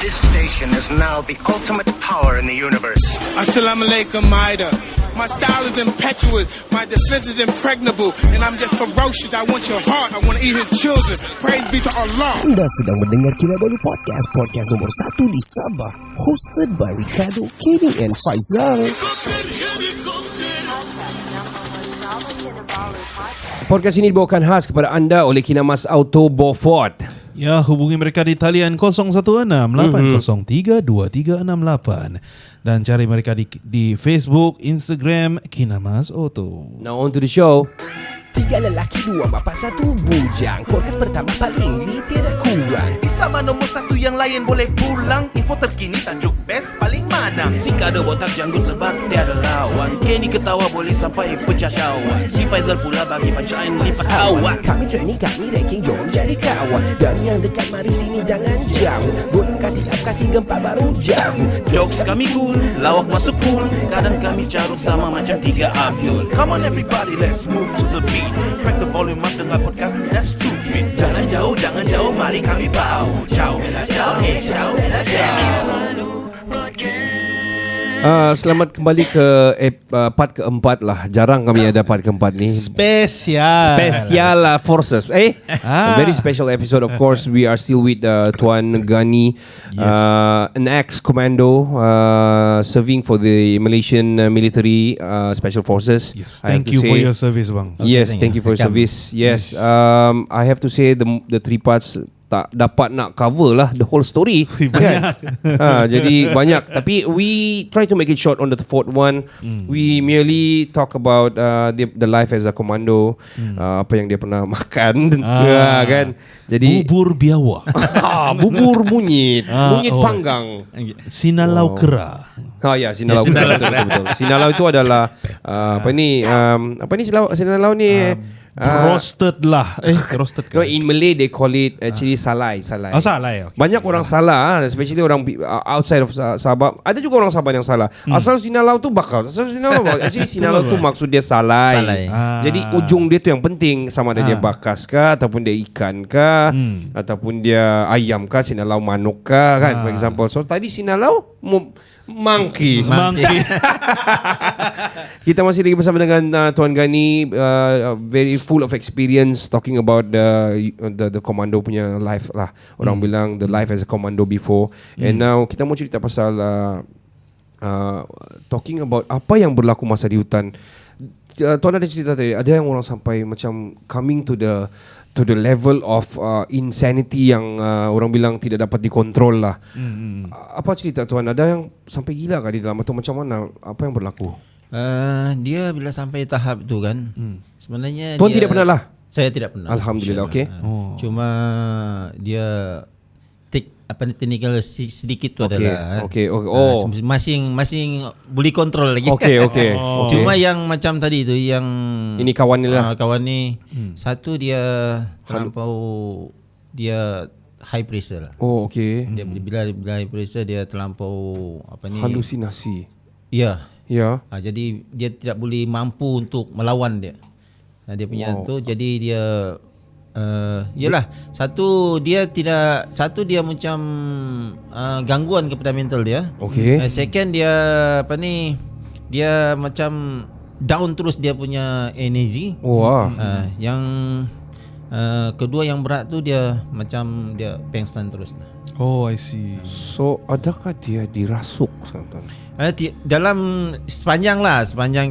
This station is now the ultimate power in the universe. Assalamualaikum, Maida. My style is impetuous, my defense is impregnable, and I'm just ferocious. I want your heart, I want to eat his children. Praise be to Allah. Anda sedang mendengar Kinabalu Podcast, podcast nomor 1 di Sabah, hosted by Ricardo, Kenny and Faizal. Podcast ini dibawakan khas kepada anda oleh Kinamas Auto Beaufort. Ya, hubungi mereka di talian 016-803-2368 dan cari mereka di Facebook, Instagram, Kinamas Auto. Now on to the show. 3 lelaki, 2 bapa, 1 bujang. Podcast pertama paling ni tiada kurang. Sama nombor 1 yang lain boleh pulang. Info terkini tajuk best paling mana. Si Kado botak janggut lebat tiada lawan. Kenny ketawa boleh sampai pecah syawak. Si Faizal pula bagi punchline lipat awak. Kami training, kami ranking, jom jadi kawan. Dari yang dekat mari sini jangan jauh. Volume kasih up, kasih gempa baru jauh. Jokes kami cool, lawak masuk cool. Kadang kami carut sama macam 3 Abdul. Come on everybody, let's move to the beat. Crack the volume up, dengar podcast tidak stupid. Jangan jauh, mari kami bau. Ciao, bella ciao, ciao, bella ciao. Selamat kembali ke part keempat lah. Jarang kami ada part keempat ni. Special Forces. A very special episode. Of course, we are still with Tuan Ghani, an ex-commando serving for the Malaysian military special forces. Yes, thank you for your service, bang. Yes, thank you for your service. Yes, I have to say the 3 parts tak dapat nak cover lah the whole story. Kan? Jadi banyak. Tapi we try to make it short on the 4th one. We merely talk about the life as a commando, apa yang dia pernah makan, kan? Jadi bubur biawak, bubur munyit, munyit panggang, sinalau kera. Sinalau kera, betul. Sinalau itu adalah apa ni sinalau ni. Roasted lah. Roasted no, in Malay they call it actually salai. Oh, salai. Okay. Banyak orang salah, especially orang outside of Sabah. Ada juga orang Sabah yang salah. Asal sinalau tu bakal. Actually sinalau tu maksud dia salai. Jadi ujung dia tu yang penting, sama ada dia bakas kah, ataupun dia ikan kah, ataupun dia ayam kah, sinalau manuk kah, kan, for example. So tadi sinalau monkey. Kita masih lagi bersama dengan Tuan Ghani, very full of experience talking about the commando punya life lah. Orang bilang the life as a commando before. And now kita mau cerita pasal talking about apa yang berlaku masa di hutan. Tuan ada cerita tadi, ada yang orang sampai macam coming to the level of insanity yang orang bilang tidak dapat dikontrol lah. Apa cerita Tuan? Ada yang sampai gila kah di dalam atau macam mana? Apa yang berlaku? Dia bila sampai tahap tu kan, sebenarnya Tuan tidak pernah lah? Saya tidak pernah. Alhamdulillah, okey. Cuma dia take technical sedikit tu adalah masing boleh kontrol lagi. Okey. Cuma yang macam tadi tu, yang ini kawan ni lah. Kawan ni satu dia terlampau, dia high pressure lah. Oh, okey. Dia bila high pressure dia terlampau halusinasi. Ya. Jadi dia tidak boleh mampu untuk melawan dia. Dia punya tu, jadi dia yalah, satu dia macam gangguan kepada mental dia. Okey. Second dia dia macam down terus dia punya energy. Yang kedua yang berat tu dia macam dia pengsan terus lah. Oh, I see. So adakah dia dirasuk? Dalam sepanjang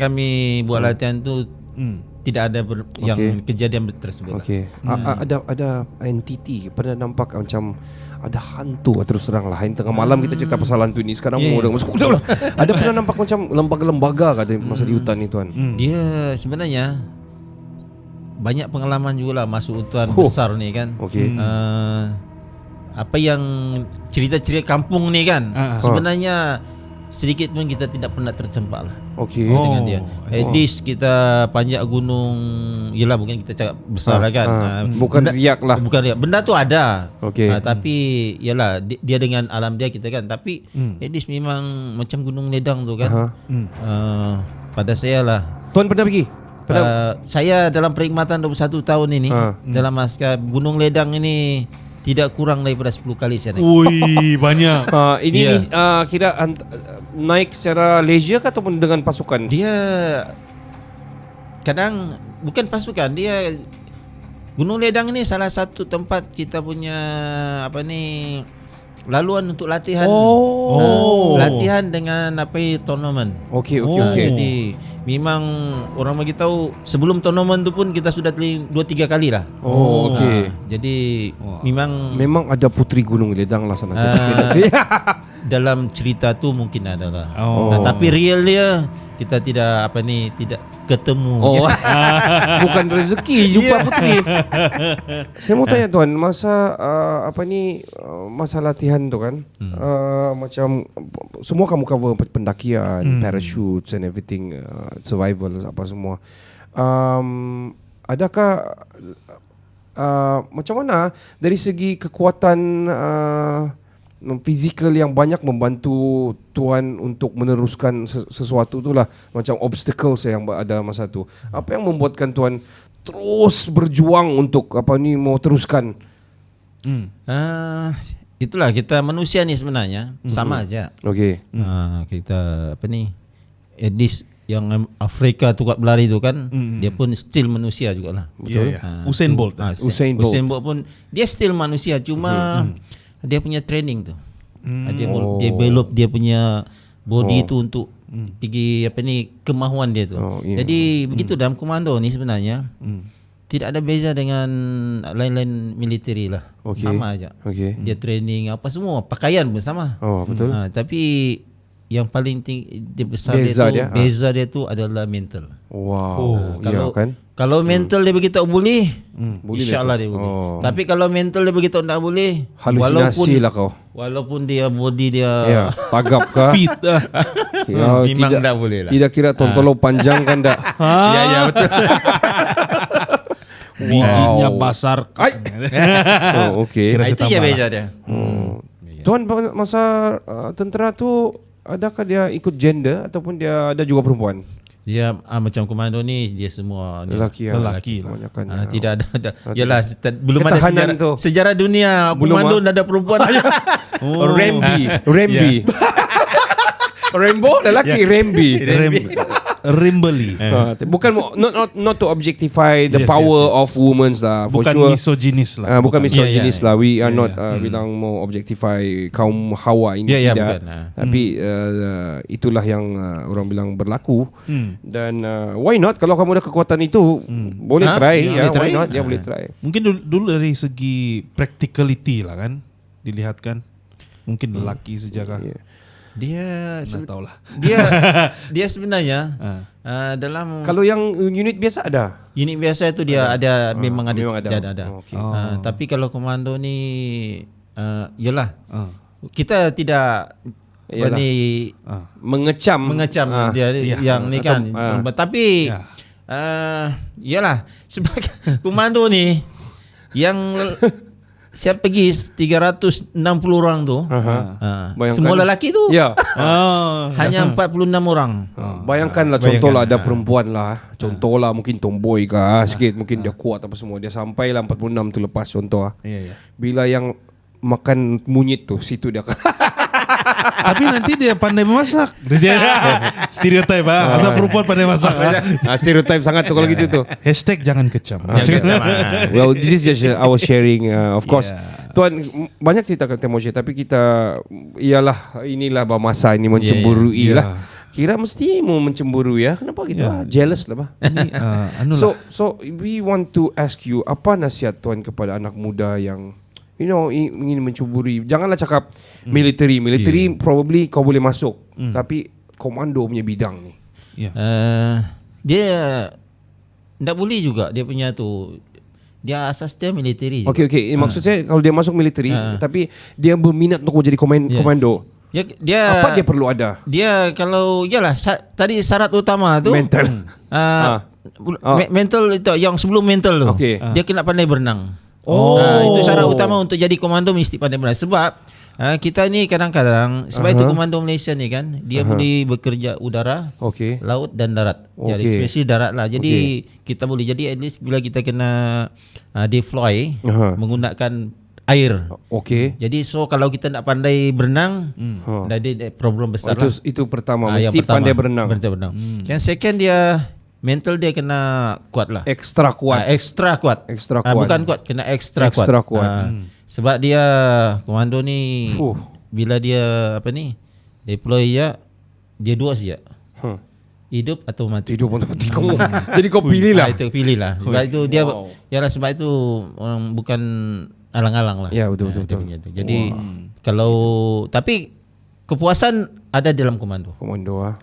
kami buat latihan tu tidak ada yang kejadian tersebut. Okey. Ada entiti pernah nampak macam ada hantu, terus terang lah. Tengah malam kita cerita pasal hantu ni. Sekarang mau masuk kuda lah. Ada pernah nampak macam lembaga-lembaga kata masa di hutan ni Tuan? Dia sebenarnya banyak pengalaman jugalah masuk hutan besar ni kan. Okey. Apa yang cerita-cerita kampung ni kan, sebenarnya sedikit pun kita tidak pernah tercempak lah. Okey. Dengan dia. At least kita panjat gunung, yelah bukan kita cakap besar lah kan. Bukan riak lah. Bukan riak. Benda tu ada. Okey. Tapi yelah dia dengan alam dia kita kan. Tapi at least memang macam Gunung Ledang tu kan. Pada saya lah. Tuan pernah pergi? Saya dalam perkhidmatan 21 tahun ini dalam askar Gunung Ledang ini tidak kurang daripada 10 kali saya naik. Ui, banyak. Ini Ya. kira naik secara leisure ke ataupun dengan pasukan? Dia kadang bukan pasukan, dia Gunung Ledang ni salah satu tempat kita punya laluan untuk latihan. Latihan dengan tournament. Okey. Jadi memang orang bagi tahu sebelum tournament tu pun kita sudah 2-3 kali lah. Okey. Jadi memang ada putri Gunung Ledang lah sana. dalam cerita tu mungkin ada lah. Tapi real dia kita tidak ketemu. Bukan rezeki jumpa putri. Saya mau tanya tuan, masa masa latihan tu kan, macam semua kamu cover pendakian, parachutes and everything, survival apa semua. Adakah macam mana dari segi kekuatan fizikal yang banyak membantu tuan untuk meneruskan sesuatu itulah, macam obstacles yang ada masa tu. Apa yang membuatkan tuan terus berjuang untuk mau teruskan? Itulah kita manusia ni sebenarnya sama aja. Okey. Kita at least yang Afrika tu kat berlari tu kan, dia pun still manusia jugalah. Betul. Usain Bolt. Usain Bolt pun dia still manusia, cuma dia punya training tu. Dia develop dia punya body tu untuk pergi kemahuan dia tu. Jadi begitu dalam komando ni sebenarnya tidak ada beza dengan lain-lain militeri lah. Sama aja. Dia training apa semua, pakaian pun sama. Betul. Tapi yang paling dia besar beza dia tu adalah mental. Kalau mental dia beritahu boleh, insya-Allah dia boleh. Tapi kalau mental dia beritahu tak boleh, halusinasi lah kau. Walaupun dia body dia tagap ke Fit memang tak boleh lah. Tidak kira tontolo panjang kan tak? Ya betul. bijinya basar. Okey. Itu ya beza dia. Tuan masa tentera tu adakah dia ikut gender ataupun dia ada juga perempuan? Dia macam komando ni dia semua Lelaki lah. Kebanyakan. Tidak ada. Yalah belum ada Ketahanan sejarah dunia komando dah ada perempuan. Rambi. Rambo lelaki, Rambi. Rimbeli. Bukan not to objectify the power of women lah. For Bukan sure. misoginis lah. Bukan misoginis lah. We are not yeah. bilang mau objectify kaum Hawa ini tidak. Bukan. Tapi itulah yang orang bilang berlaku. Dan why not kalau kamu ada kekuatan itu boleh try ya. Why not? Dia boleh try. Mungkin dulu dari segi practicality lah kan, dilihatkan. Mungkin lelaki sejarah. Dia tahulah. Dia sebenarnya dalam Kalau yang unit biasa ada. unit biasa itu dia ada memang ada. Okay. Tapi kalau komando ni yalah. Kita tidak mengecam dia yang ni kan. Tapi yalah sebagai komando ni yang saya pergi 360 orang tu. Semua lelaki tu. Ya. Hanya 46 orang. Bayangkanlah contohlah ada perempuan lah. Contohlah mungkin tomboy kah sikit, mungkin dia kuat apa semua. Dia sampailah 46 tu lepas contoh. Bila yang makan monyet tu situ dia. Tapi nanti dia pandai memasak. Stereotype asal perempuan pandai masak. Stereotype sangat tu kalau gitu tu. Hashtag jangan kecam. Well, this is just our sharing. Of course, Tuan banyak cerita kat Temoshe, tapi kita ialah inilah masa ini mencemburui lah. Kira mesti mau mencemburu ya. Kenapa kita jealous lah bah? So we want to ask you, apa nasihat Tuan kepada anak muda yang ingin mencuburi? Janganlah cakap military probably kau boleh masuk, tapi komando punya bidang ni dia tak boleh juga. Dia punya tu dia asas dia military. Okay. Maksud saya kalau dia masuk military tapi dia berminat untuk jadi komando, dia apa dia perlu ada? Dia kalau tadi syarat utama tu mental. Mental itu yang sebelum mental tu. Dia kena pandai berenang. Itu syarat utama untuk jadi komando, mesti pandai berenang. Sebab kita ni kadang-kadang sebab itu komando Malaysia ni kan dia boleh bekerja udara, laut dan darat. Jadi especially darat lah. Jadi kita boleh jadi at least bila kita kena deploy menggunakan air. Okey. Jadi so kalau kita nak pandai berenang, dah ada problem besar lah. Itu pertama, yang mesti pertama, pandai berenang. Pandai berenang. Yang second dia mental dia kena kuat lah. Ekstra kuat. Ekstra kuat. Ekstra kuat. Bukan kuat, kena ekstra kuat. Ekstra kuat. Sebab dia komando ni bila dia deploy dia dua saja. Hidup atau mati. Hidup atau mati. Jadi kau pilih lah. Itu pilih lah. Sebab itu dia sebab itu orang bukan alang-alang lah. Ya, betul. Jadi kalau tapi kepuasan ada dalam komando. Komando ah.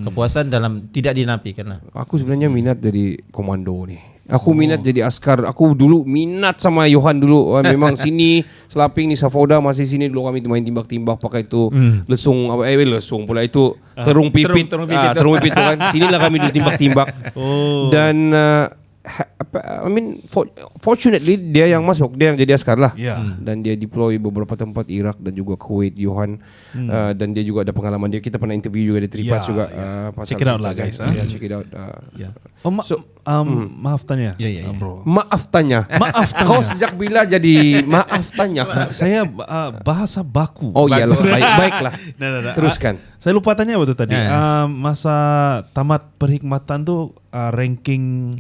Kepuasan dalam tidak dinafikan lah. Aku sebenarnya minat jadi komando ni. Aku minat jadi askar. Aku dulu minat sama Johan dulu. Memang sini Selaping ni Safoda masih sini dulu kami main timbak-timbak pakai itu lesung lesung pula itu terung pipit. Terung pipit tu kan. Sinilah kami dulu timbak-timbak. Dan fortunately dia yang masuk, dia yang jadi askar lah. Dan dia deploy beberapa tempat Iraq dan juga Kuwait, Johan. Dan dia juga ada pengalaman dia. Kita pernah interview juga di Tripas juga. Check it out lah guys. Check it out. Maaf tanya, bro. Maaf tanya. Kau sejak bila jadi maaf tanya? Saya bahasa baku. Oh iyalah, baiklah. Teruskan. Saya lupa tanya apa tu tadi. Masa tamat perkhidmatan tu ranking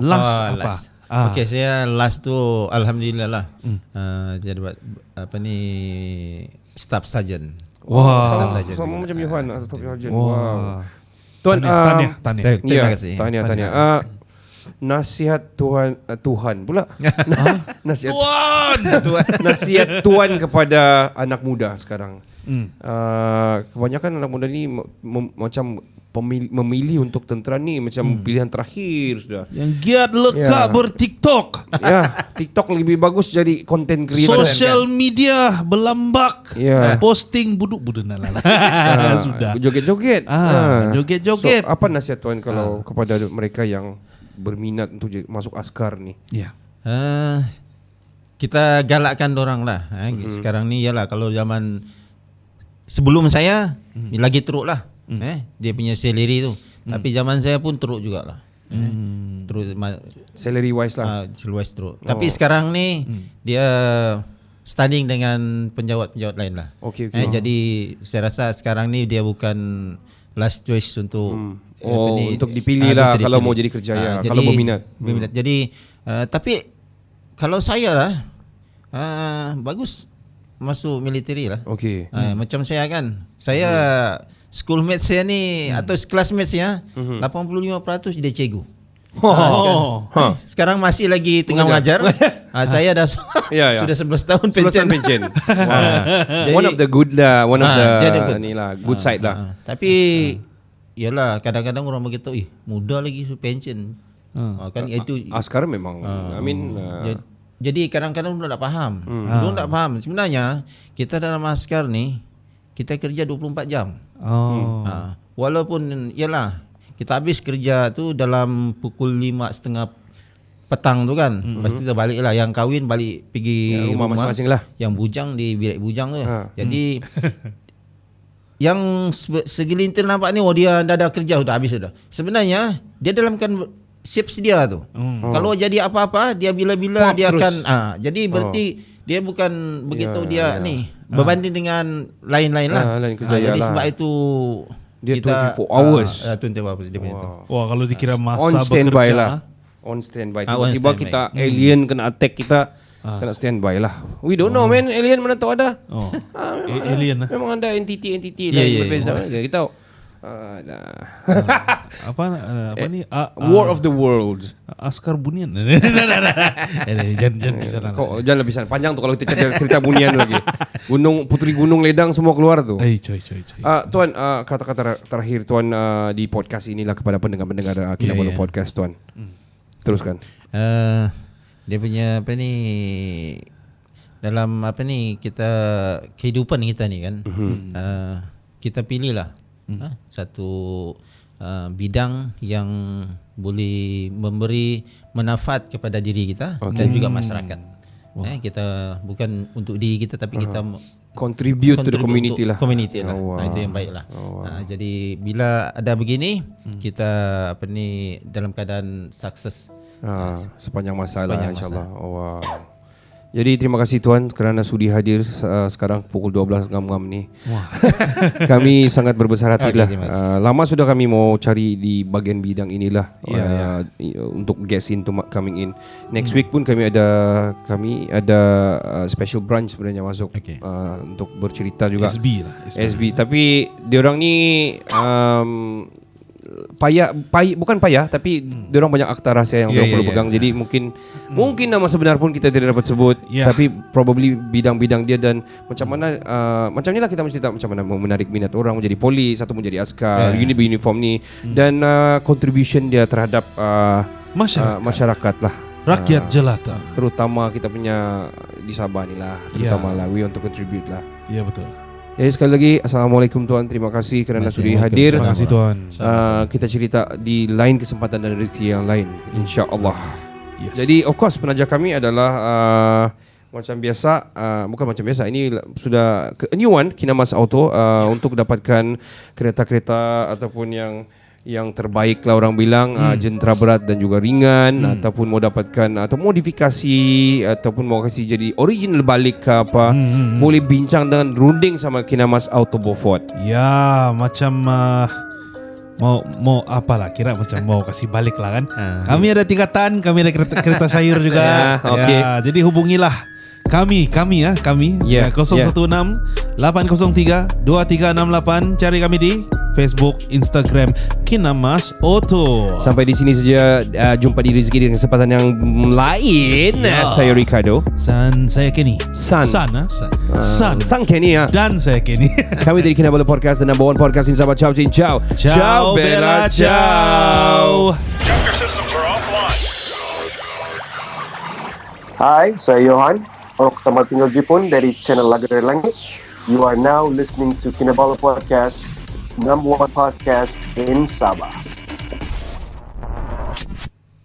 last apa? Okey, saya last tu alhamdulillah lah. Jadi staff sergeant. Wah. Sama macam Johan, staff sergeant. Wah. Tuan, tanya. Terima kasih. Tanya. Nasihat Tuhan pula. Nasihat Nasihat Tuhan kepada anak muda sekarang. Kebanyakan anak muda ni macam memilih untuk tentera ni macam pilihan terakhir sudah. Yang giat lekat berTikTok. Ya, TikTok lebih bagus jadi content creator. Social media berlambak. Posting buduk-buduk sudah. Joget-joget. Joget-joget. So, apa nasihat Tuan kalau kepada mereka yang berminat untuk masuk askar ni? Kita galakkan dorang lah. Sekarang ni ialah kalau zaman sebelum saya lagi teruk lah. Dia punya salary tu. Tapi zaman saya pun teruk jugalah. Terus salary wise lah. Salary wise teruk. Tapi sekarang ni dia standing dengan penjawat-penjawat lain lah. Okay. Jadi saya rasa sekarang ni dia bukan last choice untuk untuk dipilih lah kalau mau jadi kerjaya, kalau berminat. Jadi tapi kalau saya lah bagus masuk military lah. Okey. Macam saya kan. Saya schoolmate saya ni atau classmate saya 85% dia cikgu. Sekarang masih lagi tengah mengajar. Saya dah sudah 11 tahun pension. One of the good lah, one of the ni lah, good side lah. Tapi yalah kadang-kadang orang begitu, muda lagi pension. Kan itu askar memang jadi kadang-kadang orang tak faham. Orang tak faham. Sebenarnya kita dalam askar ni kita kerja 24 jam. Walaupun yalah kita habis kerja tu dalam pukul 5:30 petang tu kan. Lepas tu kita balik lah. Yang kahwin balik pergi rumah masing-masing lah. Yang bujang di bilik bujang tu. Jadi yang segelintir nampak ni dia dah kerja sudah habis sudah. Sebenarnya dia dalam kan shifts dia tu. Kalau jadi apa-apa dia bila-bila dia terus akan jadi berarti dia bukan begitu dia ni berbanding dengan lain-lain lah. Lain kerjaya jadi lah. sebab itu dia kita 24 hours. 24 hours dia punya tu. Wah, kalau dikira masa on standby bekerja lah. On standby. Tiba-tiba kita alien kena attack kita kena standby lah. We don't know man, alien mana tahu ada. Alien lah. Memang ada entity lain berbeza. Kita tahu. Apa ni? War of the Worlds. Askar Bunian. Jangan lebih sana. Panjang tu kalau kita cerita Bunian lagi. Putri Gunung Ledang semua keluar tu. Coy. Tuan, kata-kata terakhir Tuan di podcast inilah kepada pendengar-pendengar Kinabalu Podcast Tuan. Teruskan. Dia punya dalam kita kehidupan kita ni kan. Kita pilih lah satu bidang yang boleh memberi manfaat kepada diri kita dan juga masyarakat. Kita bukan untuk diri kita tapi kita contribute to the community lah. Community lah. Itu yang baik lah. Jadi bila ada begini kita dalam keadaan sukses sepanjang masa lah insyaAllah. Jadi terima kasih Tuan kerana sudi hadir sekarang pukul 12 ngam-ngam ni. Kami sangat berbesar hati lah. Lama sudah kami mau cari di bagian bidang inilah untuk guest in to coming in. Next week pun kami ada special branch sebenarnya masuk untuk bercerita juga. SB. Tapi diorang ni bukan payah tapi diorang banyak akta rahsia yang diorang perlu pegang. Jadi mungkin nama sebenar pun kita tidak dapat sebut, tapi probably bidang-bidang dia dan macam mana macam inilah kita mencerita macam mana menarik minat orang menjadi polis atau menjadi askar, uniform ni dan contribution dia terhadap masyarakat lah, rakyat jelata, terutama kita punya di Sabah ni lah, terutama lah we want to contribute lah. Ya betul. Jadi sekali lagi Assalamualaikum Tuan, terima kasih kerana sudi hadir. Terima kasih Tuan. Kita cerita di lain kesempatan dan rezeki yang lain, insya-Allah. Jadi of course penaja kami adalah macam biasa, bukan macam biasa, ini sudah a new one, Kinamas Auto, untuk dapatkan kereta-kereta ataupun yang terbaik lah orang bilang, jentera berat dan juga ringan, ataupun mau dapatkan atau modifikasi ataupun mau kasih jadi original balik ke apa, boleh bincang dengan runding sama Kinamas Auto Beaufort. Ya, macam mau apalah, kira macam mau kasih balik lah kan. Kami ada tingkatan, kami ada kereta sayur juga. Jadi hubungilah kami 016 803 2368. Cari kami di Facebook, Instagram Kinamas Auto. Sampai di sini saja, jumpa di rezeki dengan kesempatan yang lain. Saya Ricardo. Saya Kenny. San Kenny ya. Dan saya Kenny. Kami dari Kinabalu Podcast, the number one podcast in Sabah. Ciao, ciao. Ciao, Bella, ciao. Hai, saya Johan, orang pertama tinggal Jepun dari channel Lagu dari Langit. You are now listening to Kinabalu Podcast, number one podcast in Sabah.